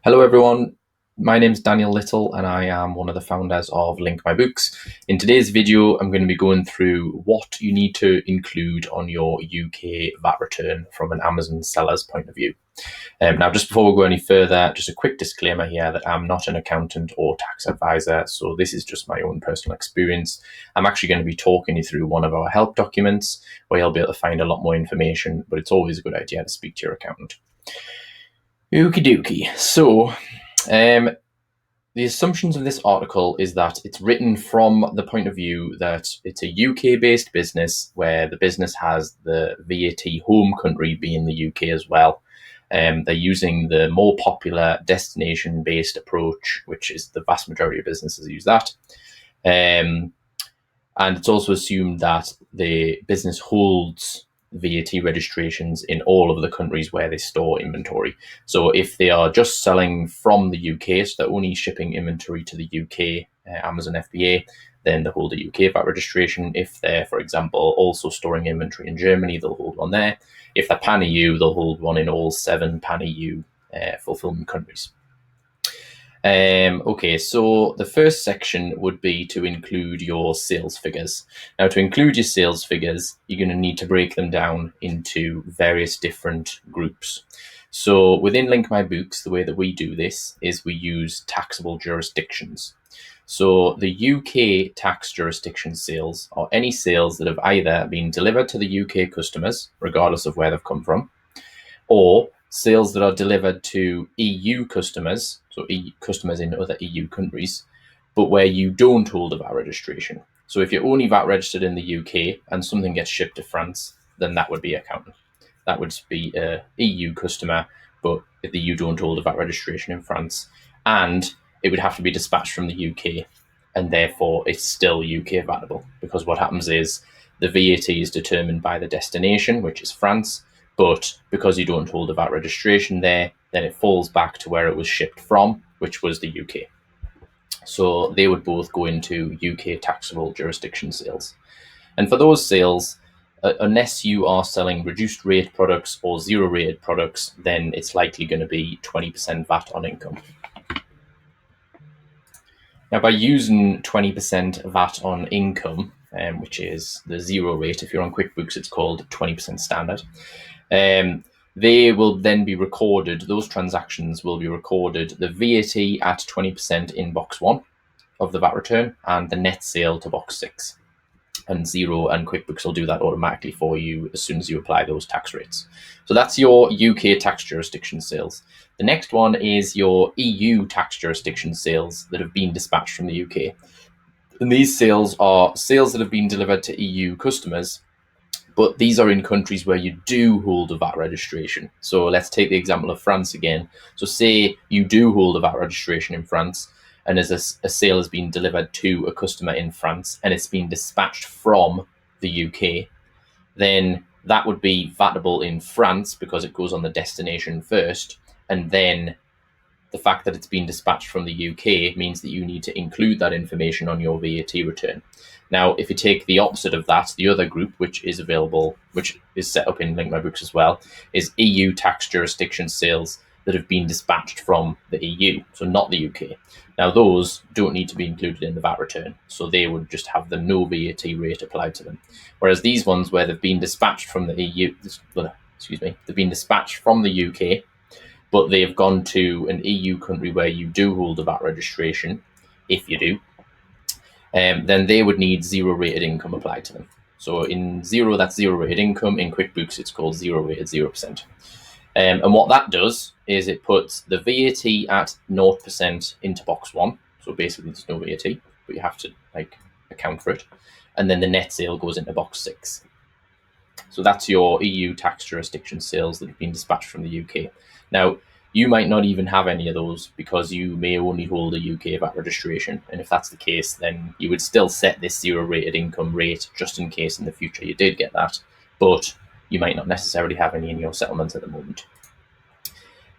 Hello, everyone. My name is Daniel Little, and I am one of the founders of Link My Books. In today's video, I'm going to be going through what you need to include on your UK VAT return from an Amazon seller's point of view. Now, just before we go any further, just a quick disclaimer here that I'm not an accountant or tax advisor, so this is just my own personal experience. I'm actually going to be talking you through one of our help documents where you'll be able to find a lot more information, but it's always a good idea to speak to your accountant. Okie dokie. So, the assumptions of this article is that it's written from the point of view that it's a UK-based business where the business has the VAT home country being the UK as well. They're using the more popular destination-based approach, which is the vast majority of businesses use that. And it's also assumed that the business holds VAT registrations in all of the countries where they store inventory. So if they are just selling from the UK, so they're only shipping inventory to the UK, Amazon FBA, then they hold a UK VAT registration. If they're, for example, also storing inventory in Germany, they'll hold one there. If they're pan-EU, they'll hold one in all 7 pan-EU fulfillment countries. Okay, so the first section would be to include your sales figures. Now, to include your sales figures, you're going to need to break them down into various different groups. So within Link My Books, the way that we do this is we use taxable jurisdictions. So the UK tax jurisdiction sales are any sales that have either been delivered to the UK customers, regardless of where they've come from, or sales that are delivered to EU customers, so customers in other EU countries, but where you don't hold a VAT registration. So if you're only VAT registered in the UK and something gets shipped to France, then that would be accounted. That would be a EU customer, but if the EU don't hold a VAT registration in France, and it would have to be dispatched from the UK, and therefore it's still UK VATable, because what happens is the VAT is determined by the destination, which is France, but because you don't hold a VAT registration there, then it falls back to where it was shipped from, which was the UK. So they would both go into UK taxable jurisdiction sales. And for those sales, unless you are selling reduced rate products or zero rated products, then it's likely going to be 20% VAT on income. Now, by using 20% VAT on income, which is the zero rate, if you're on QuickBooks, it's called 20% standard. They will then be recorded, those transactions will be recorded, the VAT at 20% in box 1 of the VAT return and the net sale to box 6. And Xero and QuickBooks will do that automatically for you as soon as you apply those tax rates. So that's your UK tax jurisdiction sales. The next one is your EU tax jurisdiction sales that have been dispatched from the UK. And these sales are sales that have been delivered to EU customers, but these are in countries where you do hold a VAT registration. So let's take the example of France again. So say you do hold a VAT registration in France, and as a sale has been delivered to a customer in France and it's been dispatched from the UK, then that would be VATable in France because it goes on the destination first, and then the fact that it's been dispatched from the UK means that you need to include that information on your VAT return. Now, if you take the opposite of that, the other group, which is available, which is set up in Link My Books as well, is EU tax jurisdiction sales that have been dispatched from the EU, so not the UK. Now, those don't need to be included in the VAT return, so they would just have the no VAT rate applied to them. Whereas these ones where they've been dispatched from the EU, they've been dispatched from the UK, but they've gone to an EU country where you do hold a VAT registration, if you do, then they would need zero rated income applied to them. So in Xero, that's zero rated income. In QuickBooks, it's called zero rated 0%. And what that does is it puts the VAT at 0% into box 1. So basically, there's no VAT, but you have to account for it. And then the net sale goes into box 6. So that's your EU tax jurisdiction sales that have been dispatched from the UK. Now, you might not even have any of those because you may only hold a UK VAT registration. And if that's the case, then you would still set this zero rated income rate just in case in the future you did get that. But you might not necessarily have any in your settlement at the moment.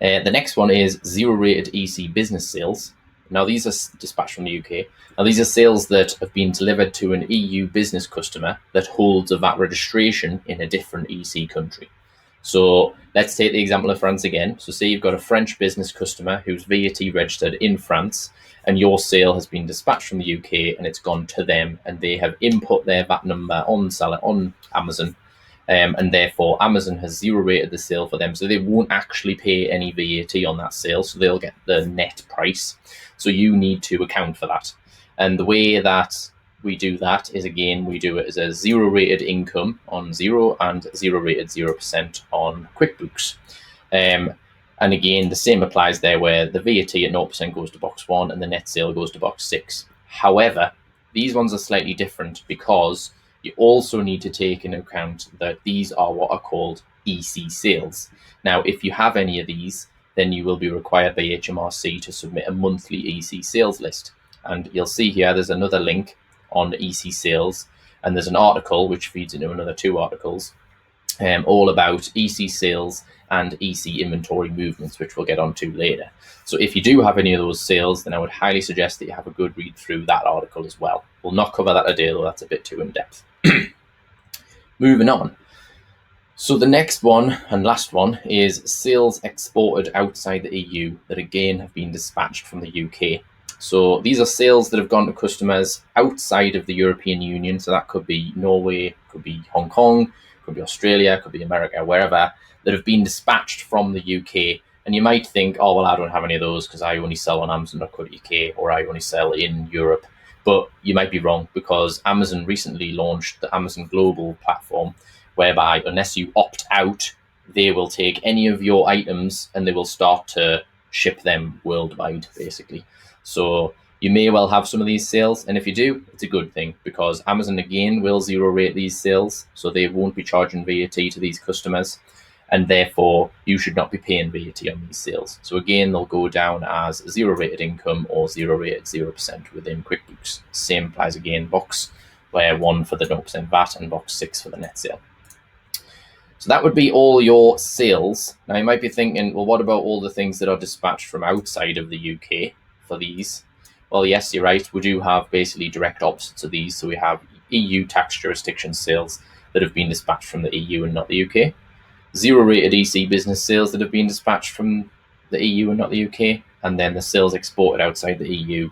The next one is zero rated EC business sales. Now, these are dispatched from the UK. Now, these are sales that have been delivered to an EU business customer that holds a VAT registration in a different EC country. So let's take the example of France again. So say you've got a French business customer who's VAT registered in France, and your sale has been dispatched from the UK and it's gone to them, and they have input their VAT number on Amazon, and therefore Amazon has zero rated the sale for them, so they won't actually pay any VAT on that sale, so they'll get the net price. So you need to account for that, and the way that we do that is, again, we do it as a zero rated income on Zero and zero rated 0% on QuickBooks. And again, the same applies there, where the VAT at 0% goes to box 1 and the net sale goes to box 6. However, these ones are slightly different because you also need to take into account that these are what are called EC sales. Now, if you have any of these, then you will be required by HMRC to submit a monthly EC sales list. And you'll see here there's another link on EC sales, and there's an article which feeds into another 2 articles, all about EC sales and EC inventory movements, which we'll get onto later. So if you do have any of those sales, then I would highly suggest that you have a good read through that article as well. We'll not cover that today, though that's a bit too in depth. Moving on. So the next one and last one is sales exported outside the EU that again have been dispatched from the UK. So these are sales that have gone to customers outside of the European Union. So that could be Norway, could be Hong Kong, could be Australia, could be America, wherever, that have been dispatched from the UK. And you might think, oh, well, I don't have any of those because I only sell on Amazon.co.uk or I only sell in Europe. But you might be wrong, because Amazon recently launched the Amazon Global platform, whereby unless you opt out, they will take any of your items and they will start to ship them worldwide, basically. So you may well have some of these sales, and if you do, it's a good thing, because Amazon again will zero rate these sales, so they won't be charging VAT to these customers, and therefore you should not be paying VAT on these sales. So again, they'll go down as zero rated income or zero rated 0% within QuickBooks. Same applies again, box where 1 for the 0% VAT and box 6 for the net sale. So that would be all your sales. Now you might be thinking, well, what about all the things that are dispatched from outside of the UK for these? Well, yes, you're right. We do have basically direct opposites of these. So we have EU tax jurisdiction sales that have been dispatched from the EU and not the UK. Zero rated EC business sales that have been dispatched from the EU and not the UK. And then the sales exported outside the EU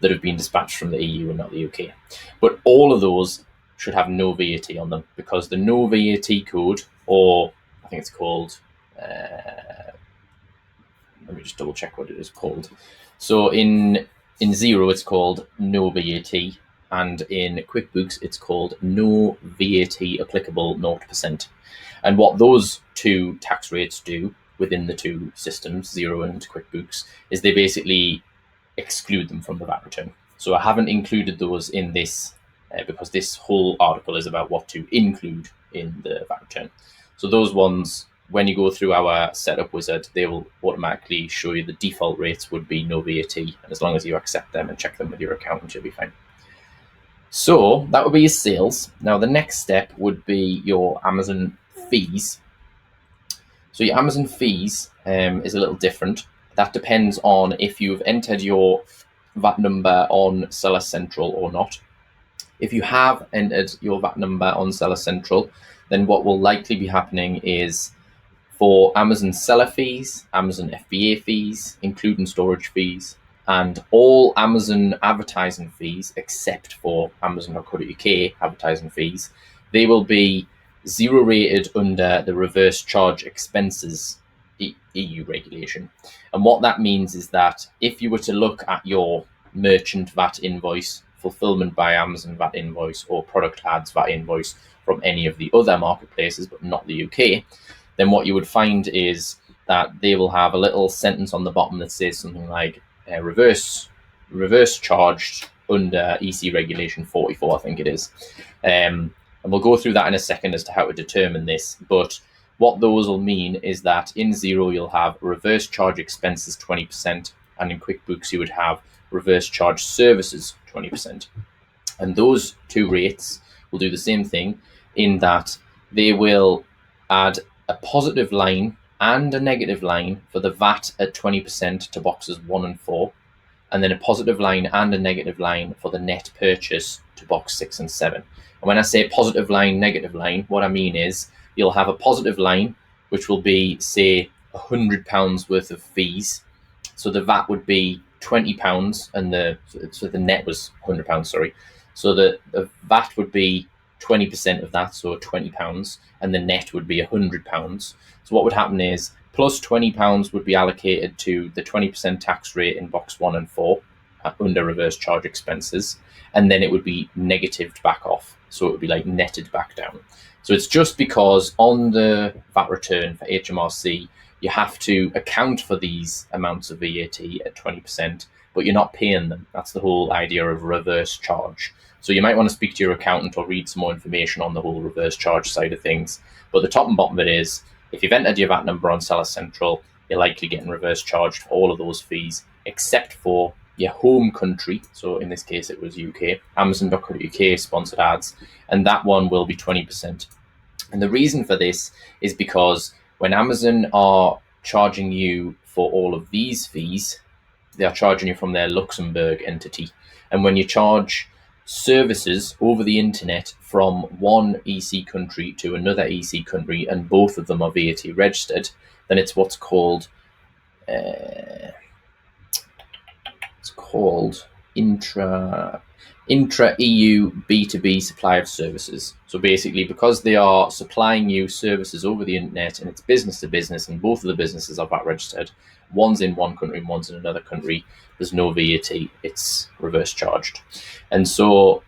that have been dispatched from the EU and not the UK. But all of those should have no VAT on them, because the no VAT code, or I think it's called, let me just double check what it is called. So in Zero, it's called no VAT, and in QuickBooks, it's called no VAT applicable 0%. And what those 2 tax rates do within the 2 systems, Zero and QuickBooks, is they basically exclude them from the VAT return. So I haven't included those in this because this whole article is about what to include in the VAT return. So those ones, when you go through our setup wizard, they will automatically show you the default rates would be no VAT. And as long as you accept them and check them with your accountant, you'll be fine. So that would be your sales. Now the next step would be your Amazon fees. So your Amazon fees is a little different. That depends on if you've entered your VAT number on Seller Central or not. If you have entered your VAT number on Seller Central, then what will likely be happening is for Amazon seller fees, Amazon FBA fees, including storage fees, and all Amazon advertising fees, except for Amazon.co.uk advertising fees, they will be zero rated under the reverse charge expenses EU regulation. And what that means is that if you were to look at your merchant VAT invoice, fulfillment by Amazon VAT invoice, or product ads VAT invoice from any of the other marketplaces, but not the UK, then what you would find is that they will have a little sentence on the bottom that says something like reverse charged under EC regulation 44, I think it is. And we'll go through that in a second as to how to determine this. But what those will mean is that in Zero, you'll have reverse charge expenses 20%, and in QuickBooks, you would have reverse charge services 20%. And those 2 rates will do the same thing in that they will add a positive line and a negative line for the VAT at 20% to boxes 1 and 4, and then a positive line and a negative line for the net purchase to box 6 and 7. And when I say positive line, negative line, what I mean is you'll have a positive line which will be, say, £100 worth of fees. So the VAT would be £20, and the net was £100. Sorry, so the VAT would be 20% of that, so £20, and the net would be £100. So what would happen is plus £20 would be allocated to the 20% tax rate in box 1 and 4 under reverse charge expenses, and then it would be negatived back off. So it would be like netted back down. So it's just because on the VAT return for HMRC, you have to account for these amounts of VAT at 20%, but you're not paying them. That's the whole idea of reverse charge. So you might want to speak to your accountant or read some more information on the whole reverse charge side of things. But the top and bottom of it is, if you've entered your VAT number on Seller Central, you're likely getting reverse charged for all of those fees, except for your home country. So in this case, it was UK, Amazon.co.uk sponsored ads, and that one will be 20%. And the reason for this is because when Amazon are charging you for all of these fees, they are charging you from their Luxembourg entity. And when you charge services over the internet from one EC country to another EC country, and both of them are VAT registered, then it's what's called intra EU B2B supply of services. So basically, because they are supplying you services over the internet and it's business to business, and both of the businesses are VAT registered, one's in one country and one's in another country, there's no VAT, it's reverse charged. And so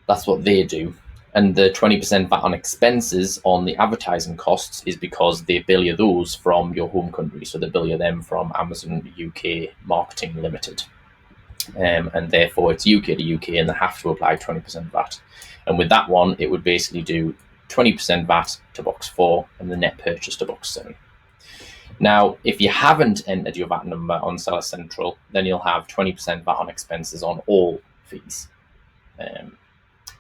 that's what they do. And the 20% VAT on expenses on the advertising costs is because they bill you those from your home country. So they bill you them from Amazon UK Marketing Limited. And therefore it's UK to UK, and they have to apply 20% VAT. And with that one, it would basically do 20% VAT to box 4 and the net purchase to box 7. Now, if you haven't entered your VAT number on Seller Central, then you'll have 20% VAT on expenses on all fees.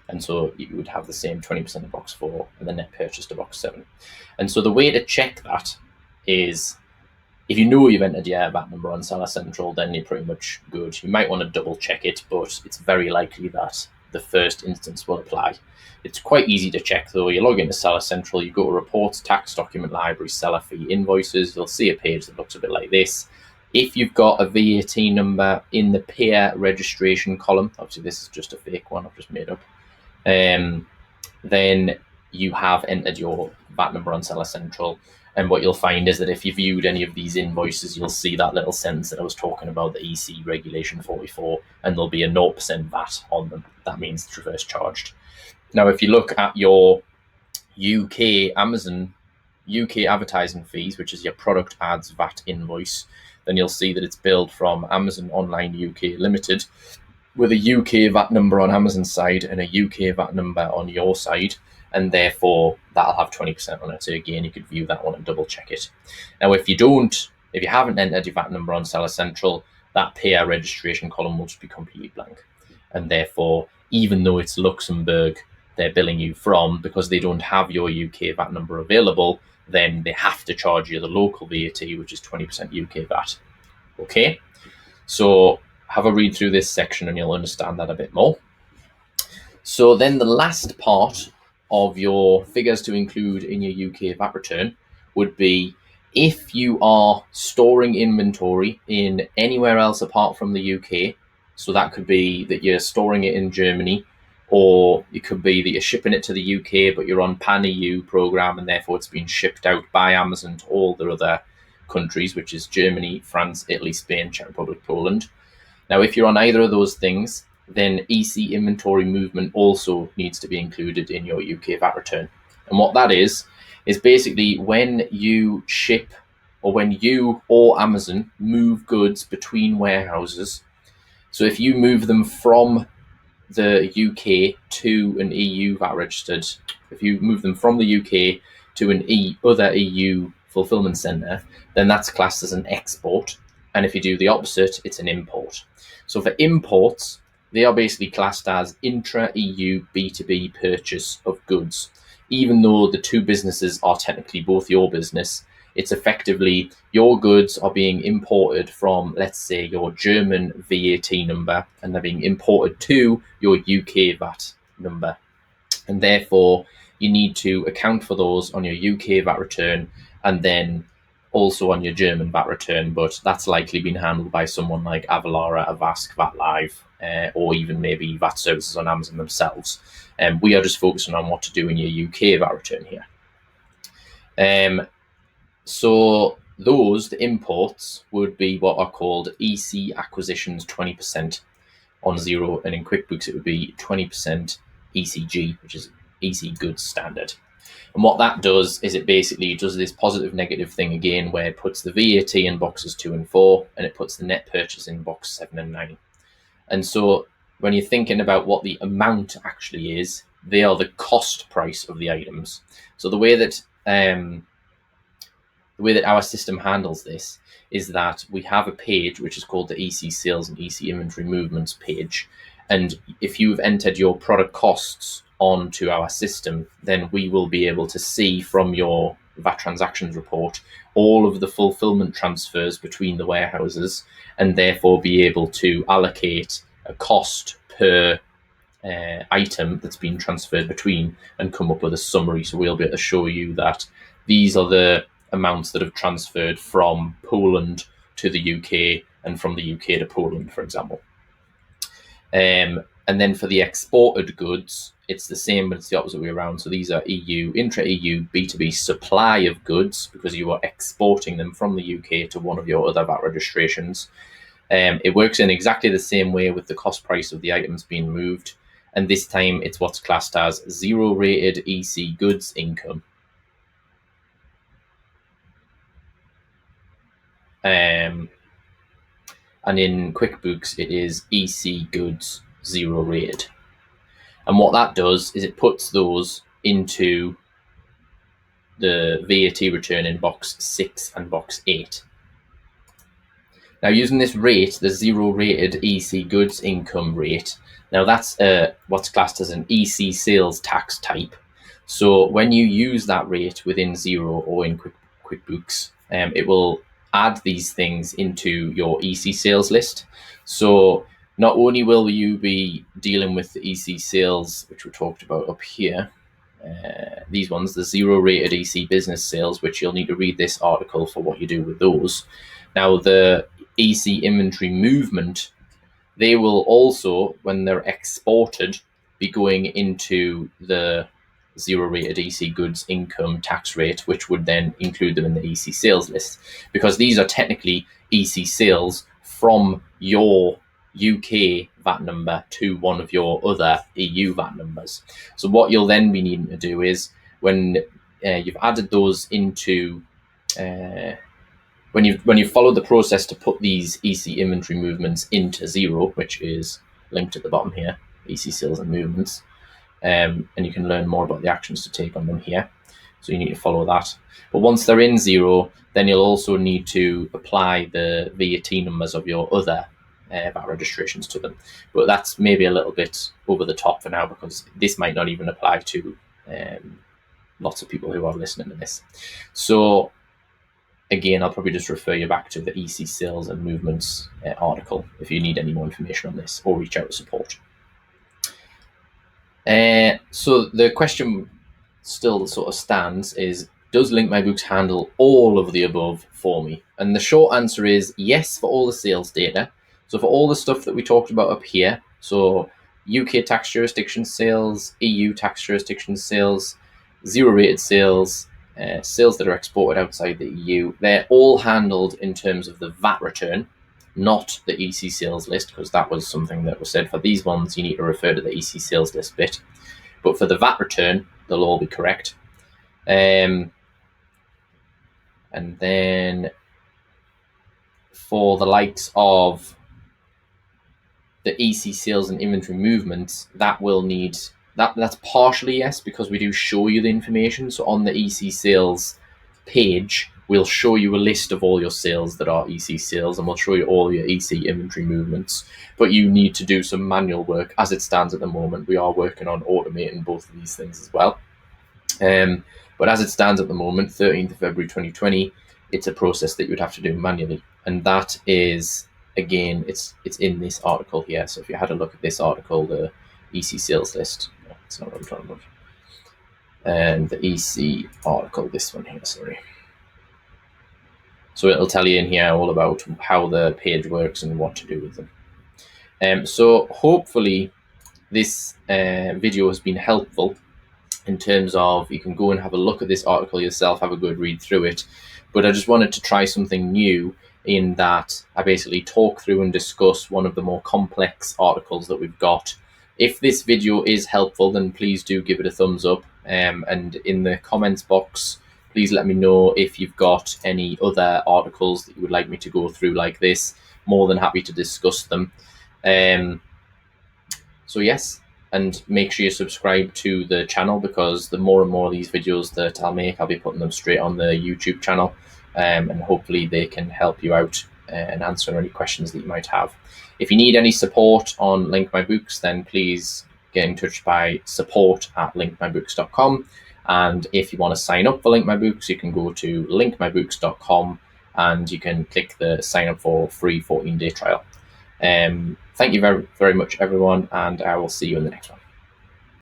And so you would have the same 20% to box 4 and the net purchase to box 7. And so the way to check that is, if you know you've entered your VAT number on Seller Central, then you're pretty much good. You might want to double check it, but it's very likely that the first instance will apply. It's quite easy to check though. You log into Seller Central, you go to Reports, Tax Document Library, Seller Fee Invoices. You'll see a page that looks a bit like this. If you've got a VAT number in the payer registration column, obviously this is just a fake one I've just made up, then you have entered your VAT number on Seller Central. And what you'll find is that if you viewed any of these invoices, you'll see that little sentence that I was talking about, the EC Regulation 44, and there'll be a 0% VAT on them. That means it's reverse charged. Now, if you look at your UK Amazon UK advertising fees, which is your product ads VAT invoice, then you'll see that it's billed from Amazon Online UK Limited, with a UK VAT number on Amazon's side and a UK VAT number on your side, and therefore that'll have 20% on it. So again, you could view that one and double check it. Now, if you haven't entered your VAT number on Seller Central, that payer registration column will just be completely blank. And therefore, even though it's Luxembourg they're billing you from, because they don't have your UK VAT number available, then they have to charge you the local VAT, which is 20% UK VAT. Okay, so have a read through this section and you'll understand that a bit more. So then the last part of your figures to include in your UK VAT return would be if you are storing inventory in anywhere else apart from the UK. So that could be that you're storing it in Germany, or it could be that you're shipping it to the UK, but you're on Pan-EU program and therefore it's being shipped out by Amazon to all the other countries, which is Germany, France, Italy, Spain, Czech Republic, Poland. Now, if you're on either of those things, then EC inventory movement also needs to be included in your UK VAT return. And what that is basically when you ship, or when you or Amazon move goods between warehouses. So if you move them from the UK to an EU VAT registered, if you move them from the UK to an other EU fulfillment centre, then that's classed as an export. And if you do the opposite, it's an import. So for imports, they are basically classed as intra-EU B2B purchase of goods. Even though the two businesses are technically both your business, it's effectively your goods are being imported from, let's say, your German VAT number, and they're being imported to your UK VAT number. And therefore, you need to account for those on your UK VAT return and then also on your German VAT return, but that's likely been handled by someone like Avalara, Avask, VAT Live, or even maybe VAT services on Amazon themselves. We are just focusing on what to do in your UK VAT return here. So those, the imports, would be what are called EC acquisitions 20% on zero, and in QuickBooks it would be 20% ECG, which is EC goods standard. And what that does is it basically does this positive negative thing again, where it puts the VAT in boxes 2 and 4, and it puts the net purchase in box 7 and 9. And so when you're thinking about what the amount actually is, they are the cost price of the items. So the way that our system handles this is that we have a page which is called the EC sales and EC inventory movements page. And if you've entered your product costs onto our system, then we will be able to see from your VAT transactions report all of the fulfillment transfers between the warehouses, and therefore be able to allocate a cost per item that's been transferred between and come up with a summary. So we'll be able to show you that these are the amounts that have transferred from Poland to the UK and from the UK to Poland, for example. And then for the exported goods, it's the same, but it's the opposite way around. So these are EU, intra-EU, B2B supply of goods, because you are exporting them from the UK to one of your other VAT registrations. It works in exactly the same way with the cost price of the items being moved. And this time it's what's classed as zero-rated EC goods income. And in QuickBooks, it is EC goods zero rated. And what that does is it puts those into the VAT return in box 6 and box 8. Now, using this rate, the zero rated EC goods income rate, now that's what's classed as an EC sales tax type. So when you use that rate within Xero or in QuickBooks, it will add these things into your EC sales list. So not only will you be dealing with the EC sales, which we talked about up here, these ones, the zero rated EC business sales, which you'll need to read this article for what you do with those. Now, the EC inventory movement, they will also, when they're exported, be going into the zero rated EC goods income tax rate, which would then include them in the EC sales list, because these are technically EC sales from your UK VAT number to one of your other EU VAT numbers. So what you'll then be needing to do is, when you've added those into when you follow the process to put these EC inventory movements into Xero, which is linked at the bottom here, EC sales and movements, and you can learn more about the actions to take on them here. So you need to follow that. But once they're in Xero, then you'll also need to apply the VAT numbers of your other VAT registrations to them. But that's maybe a little bit over the top for now, because this might not even apply to lots of people who are listening to this. So again, I'll probably just refer you back to the EC sales and movements article if you need any more information on this, or reach out to support. So the question still sort of stands is, does Link My Books handle all of the above for me? And the short answer is yes, for all the sales data. So for all the stuff that we talked about up here, so UK tax jurisdiction sales, EU tax jurisdiction sales, zero rated sales, sales that are exported outside the EU, they're all handled in terms of the VAT return, not the EC sales list, because that was something that was said for these ones. You need to refer to the EC sales list bit. But for the VAT return, they'll all be correct. And then for the likes of the EC sales and inventory movements, that will need, that's partially yes, because we do show you the information. So on the EC sales page, we'll show you a list of all your sales that are EC sales, and we'll show you all your EC inventory movements. But you need to do some manual work as it stands at the moment. We are working on automating both of these things as well. But as it stands at the moment, 13th of February 2020, it's a process that you'd have to do manually. And that is, again, it's in this article here. So if you had a look at this article, the EC sales list, no, it's not what I'm talking about. and the EC article, this one here, sorry. So it'll tell you in here all about how the page works and what to do with them. So hopefully this video has been helpful in terms of you can go and have a look at this article yourself, have a good read through it. But I just wanted to try something new in that I basically talk through and discuss one of the more complex articles that we've got. If this video is helpful, then please do give it a thumbs up. And in the comments box, please let me know if you've got any other articles that you would like me to go through like this. More than happy to discuss them. So yes, and make sure you subscribe to the channel, because the more and more of these videos that I'll make, I'll be putting them straight on the YouTube channel, and hopefully they can help you out and answer any questions that you might have. If you need any support on Link My Books, then please get in touch by support@linkmybooks.com. And if you want to sign up for Link My Books, you can go to linkmybooks.com and you can click the sign up for free 14-day trial. Thank you very, very much, everyone, and I will see you in the next one.